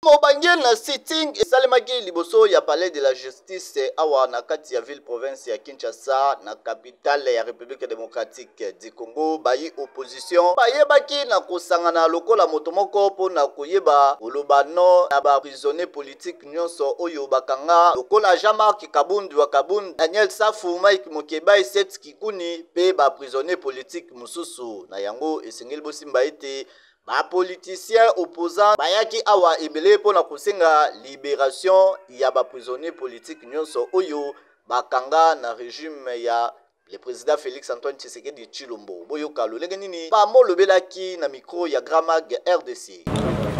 Mobangel na sitting esalemaki liboso ya palais de la justice awa na kati ya ville province ya Kinshasa na capitale ya République démocratique du Congo. Bayi opposition bayebaki na kosangana lokola moto moko po na koyeba olobano na ba prisonnier politique nyonso oyo bakanga lokola Jean-Marc Kabundu wa Kabundu, Daniel Safu, Mike Mokeba, Seth Kikuni pe ba prisonnier politique mususu na yango esengeli bosimba ete ba politicien opposant bayaki awa ebele pona kusenga libération ya ba prisonnier politique nyonso oyo bakanga na régime ya le président Félix Antoine Tshisekedi Tshilombo. Boyoka lolenge nini ba molobelaki na micro ya Gramag RDC.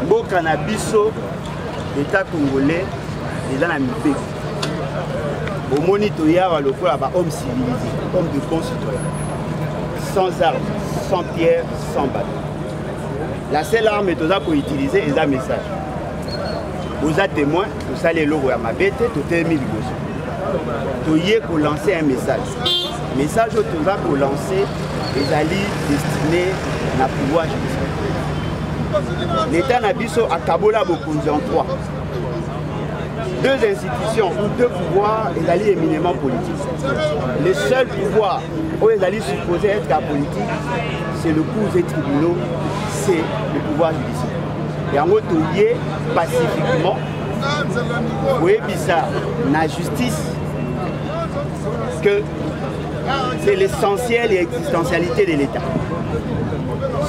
Mboka na biso état congolais eza na mibeko. Bomoni toyawa lokola ba homme civilisé, homme de bons citoyens. Sans armes, sans pierre, sans bateau. La seule arme que nous utiliser est un message. Vous êtes témoin, vous allez le voir ma bête, tout est mis vous avez lancer un message. Le message que vous avez lancé est destiné à pouvoir judiciaire. L'État Nabiso a Kabola Bokunzi en 3. Deux institutions ou deux pouvoirs est éminemment politique. Le seul pouvoir où est supposé être la politique, c'est le cours des tribunaux, c'est le pouvoir judiciaire. Et en gros, pacifiquement, oui, bizarre, la justice, que c'est l'essentiel et l'existentialité de l'État.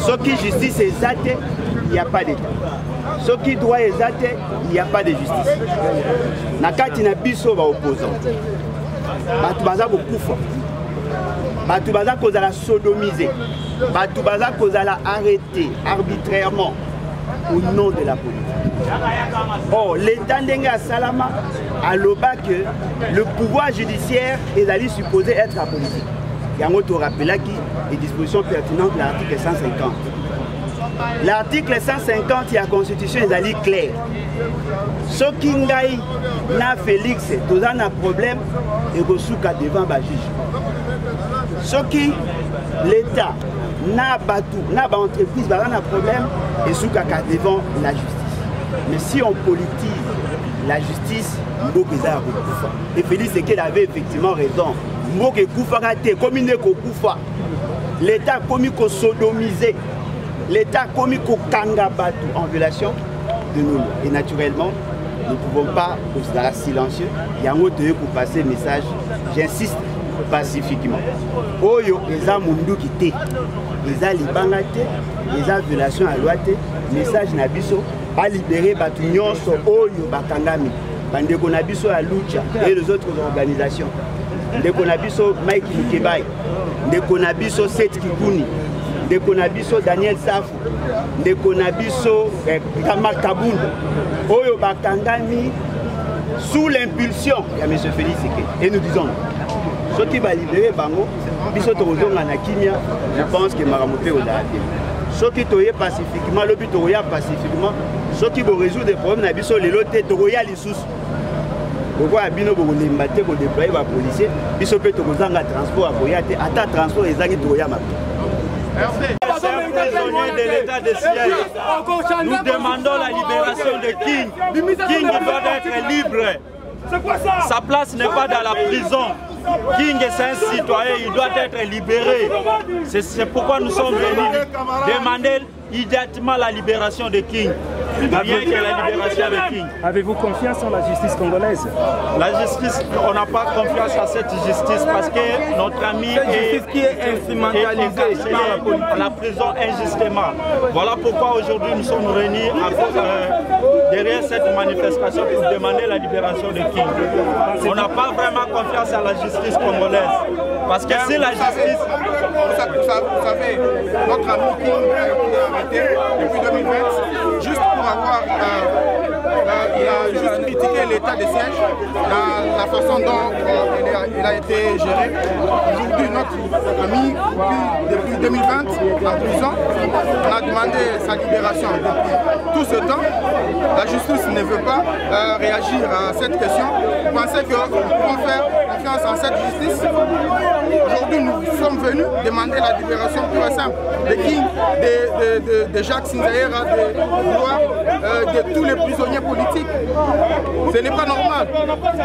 Ce qui justice est athée, il n'y a pas d'État. Ce qui doit est athée, il n'y a pas de justice. Nakati na biso ba opposant. Batu baza kokufa. Batu baza kozala sodomisé. Batu baza kozala arrêté arbitrairement au nom de la politique. Or, l'État ndenge à Salama a loba que le pouvoir judiciaire est supposé être la politique. Il y a un autre rappel qui les dispositions pertinentes de l'article 150. L'article 150 de la Constitution est clair. Ce qui ngaï na Félix, tout ça un problème et resouka devant le juge. Ce qui l'État n'a pas tout, n'a pas entreprise, un problème et souka devant la justice. Mais si on politise la justice, et Félix c'est qu'elle avait effectivement raison. L'État a commis qu'on sodomisé. L'État a commis qu'on kanga batu en violation de nos lois. Et naturellement, nous ne pouvons pas rester silencieux. Il y a un autre pour passer le message. J'insiste pacifiquement. Oyo, les a mundu quitté. Les a libangate, les a violation à loi. Message nabiso, pas libérer batu nyonso oyo bakangami. Bandeko nabiso à Lucha et les autres organisations. Ndeko nabiso Mike Mokeba, ndeko nabiso Seth Kikuni, ndeko nabiso Daniel Safu, ndeko nabiso Jean-Marc Kabundu, oyo bakangami sous l'impulsion de M. Félix Tshisekedi. Et nous disons, ceux qui vont libérer Bango, biso tozonga na kimia, je pense que Maramope Odaate. Ceux qui toye pacifiquement, le but toya pacifiquement, ceux qui vont résoudre des problèmes na biso les lotés toya les sous. Pourquoi abino bo lemate ko déployer ba policier biso pe to kozanga transport aboyate ata transport ezangi toya ma. C'est un prisonnier de l'état de siège. Nous demandons la libération de King. King doit être libre. Sa place n'est pas dans la prison. King est un citoyen, il doit être libéré. C'est pourquoi nous sommes venus demander immédiatement la libération de King. Rien que la libération de King. Avez-vous confiance en la justice congolaise? La justice, on n'a pas confiance à cette justice parce que notre ami est instrumentalisé par la prison injustement. Voilà pourquoi aujourd'hui nous sommes réunis derrière cette manifestation pour demander la libération de King. On n'a pas vraiment confiance à la justice congolaise. Parce que si la justice... Vous savez, notre ami King a été arrêté depuis 2020 juste pour avoir... il a juste critiqué l'état de siège dans la façon dont il a été géré. Aujourd'hui, notre ami, depuis 2020, en prison, on a demandé sa libération. Depuis tout ce temps, la justice ne veut pas réagir à cette question. Vous pensez qu'on peut faire confiance en cette justice? Aujourd'hui, nous sommes venus demander la libération pure et simple de King, de Jacques Sinzaïra, de Gloire, de tous les prisonniers politiques. Ce n'est pas normal.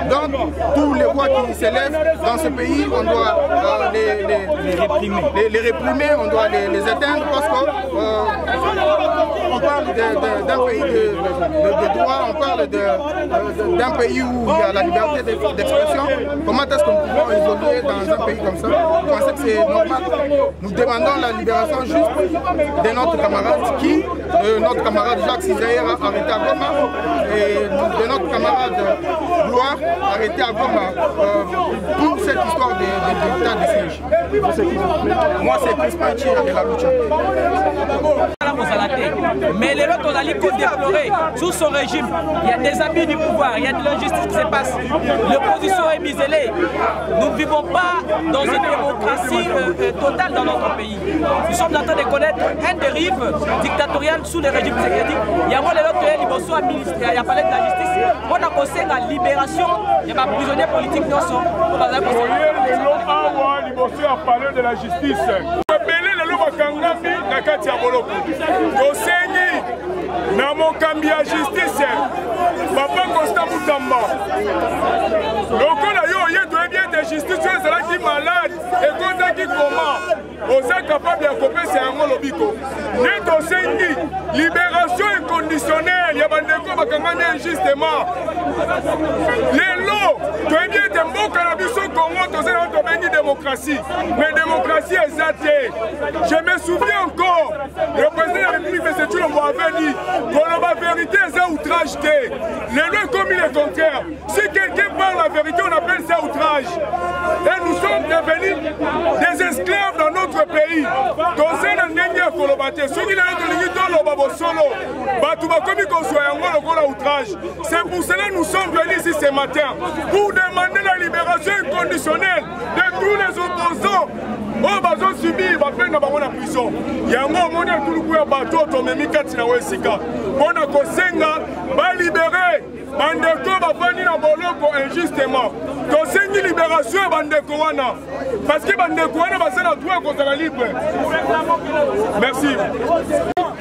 Donc, tous les voix qui s'élèvent dans ce pays, on doit les réprimer, on doit les éteindre parce qu'on parle d'un pays de droit, on parle d'un pays où il y a la liberté d'expression. Comment est-ce que nous pouvons évoluer dans un pays comme ça? Vous pensez que c'est normal? Nous demandons la libération juste de notre camarade notre camarade Jacques Cizaire arrêté à Goma et de notre camarade Gloire arrêté à Goma pour cette histoire d'état de siège. Moi c'est Chris Pachi de la lucha. Mais les autres, on a déploré sous son régime. Il y a des abus du pouvoir, il y a de l'injustice qui se passe. L'opposition est muselée. Nous ne vivons pas dans une démocratie totale dans notre pays. Nous sommes en train de connaître une dérive dictatoriale sous le régime soviétique. Il y a moi les autres, il y a parlé de la justice. On a conseillé la libération, il y a des prisonniers politiques qui sont. Il a parlé de la justice. Bakangami na kati ya boloko tosengi na mokambi ya justice Papa Constant Mutamba lokola yo ye toyebi ete justice ezalaki malade ekozaki koma oza capable ya kopesa yango lobiko nde tosengi libération inconditionnelle ya bandeko bakangami injustement lelo toyebi ete mboka na biso Congo tozali tobengi démocratie mais démocratie eza te. Je me souviens encore, le président de la République, M. Tshilombo avait dit que la vérité est un outrage. Les lois comme il est contraire. Si quelqu'un parle la vérité, on appelle ça outrage. Et nous sommes devenus des esclaves dans notre pays. C'est pour cela que nous sommes venus ici ce matin pour demander la libération inconditionnelle de tous les opposants. Oh, bazo subi ba peine ba na prison. Yango moni tuluku ya bato to memi kati na wesika. Bona ko senga ba libérer bandeko ba fani na boloko injustement. To sengi libération bandeko wana. Parce que bandeko wana ba sena droit ko sala libre. Merci.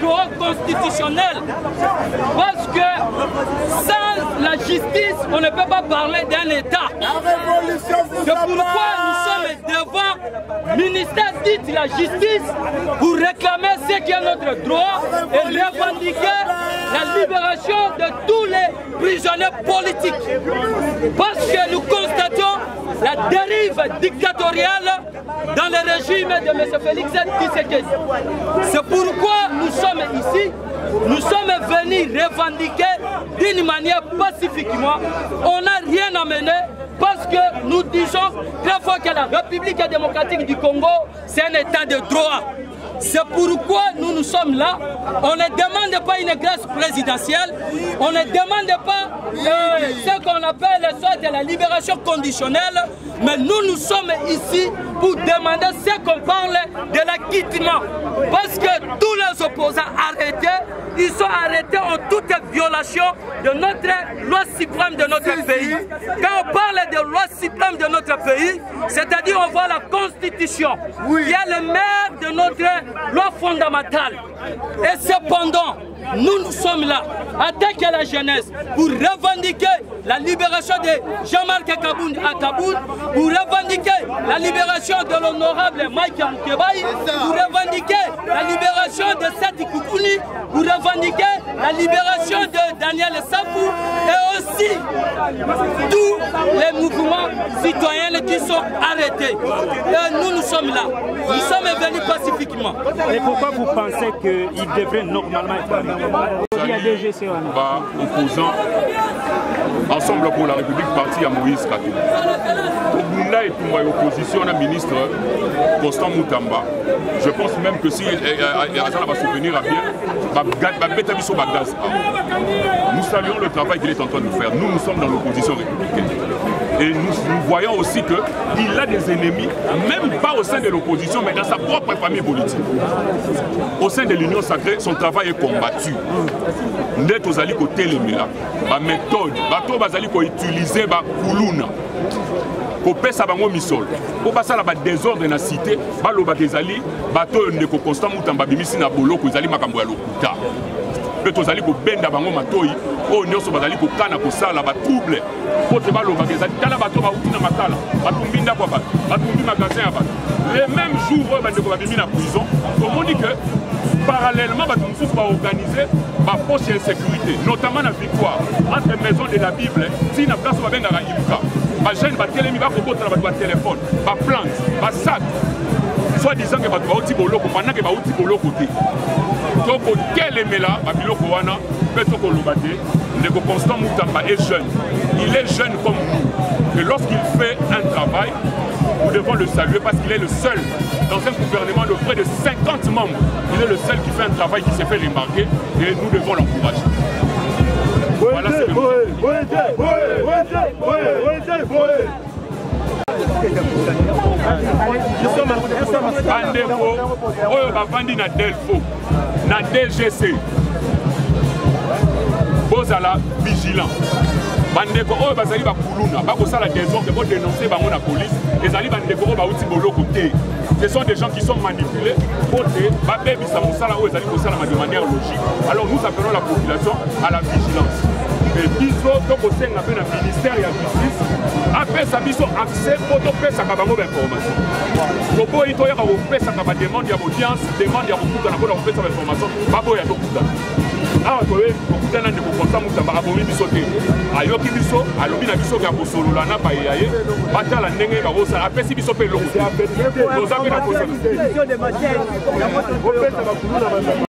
Droit constitutionnel. Parce que sans la justice, on ne peut pas parler d'un État. C'est pourquoi nous sommes devant le ministère dit la justice pour réclamer ce qui est notre droit et revendiquer la libération de tous les prisonniers politiques. Parce que nous constatons la dérive dictatoriale dans le régime de M. Félix Tshisekedi. C'est pourquoi nous sommes ici. Nous sommes venus revendiquer d'une manière pacifiquement. On n'a rien amené parce que nous disons très fois que la République démocratique du Congo, c'est un état de droit. C'est pourquoi nous sommes là. On ne demande pas une grâce présidentielle. On ne demande pas ce qu'on appelle soit de la libération conditionnelle. Mais nous sommes ici pour demander ce qu'on parle de l'acquittement. Parce que tous les opposants arrêtés, ils sont arrêtés en toute violation de notre loi suprême de notre pays. Quand on parle de loi suprême de notre pays, c'est-à-dire on voit la Constitution, il y a le maire de notre loi fondamentale. Et cependant, nous sommes là, en tant que la jeunesse, pour revendiquer la libération de Jean-Marc Kabound à Kabound, pour revendiquer la libération de l'honorable Mike Moukebaï, pour revendiquer la libération de Sati Koukouni, pour revendiquer la libération de Daniel Safou et aussi tous les mouvements citoyens qui sont arrêtés. Et nous sommes là. Nous sommes venus pacifiquement. Et pourquoi vous pensez qu'il devrait normalement être arrêté? Il y a des GC opposants Ensemble pour la République parti à Moïse Katumbi. Là, et pour l'opposition, le ministre Constant Mutamba, je pense même que si Azala va soutenir à bien, nous saluons le travail qu'il est en train de faire. Nous sommes dans l'opposition républicaine. Et nous voyons aussi qu'il a des ennemis, même pas au sein de l'opposition, mais dans sa propre famille politique. Au sein de l'Union sacrée, son travail est combattu. Nous sommes côté les la méthode, nous utiliser la kuluna. Pour pesa bango misol pour passer la désordre dans la cité baloba kezali bato ndeko Constant Mutamba bimisi na boloko ezali makambo ya lokuta mpe tozali kobenda bango matoi oyo nyonso bazali kokana kosala batrouble po te balobaka ezali tala bato bauti na makala batumbi ndako ya bato batumbi magasin ya bato le même jour oyo bandeko babimi na prison tomoni que parallèlement bato mosusu baorganize bapoche ya insécurité notamment na victoire entre maison de la bible ntina place oyo babengaka ibuka bajeune batelemi bakobotana bato batelefone baplante basak soit disant que bato bauti boloko pendant que bauti boloko te tokotelemela babiloko wana mpe tokoloba te ndeko Constant Moutamba est jeune il est jeune comme nous et lorsqu'il fait un travail nous devons le saluer parce qu'il est le seul dans un gouvernement de près de 50 membres il est le seul qui fait un travail qui s'est fait remarquer et nous devons l'encourager. Voilà ce que bandeko oyo bavandi na Delfo na DGC bozala vigilant bandeko oyo bazali bakuluna bakosala désordre bodénoncer bango na police ezali bandeko oyo bauti boloko te ce sont des gens qui sont manipulés pour te babebisa mosala oyo ezali kosala de manière logique alors nous appelons la population à la vigilance et biso tokosenga mpe na ministère ya justice apesa biso accès po topesaka bango bainformation toboyi toyaka kopesaka bademande ya baudience demande ya kokutana mpona kopesa bainformation baboya tokutana awa tokutana ndeko Constant Moutamba abomi biso te ayoki biso alobi na biso ya kosolola na bayeya ye batala ndenge bakosala apesi biso mpe eloko toza mpe na kosala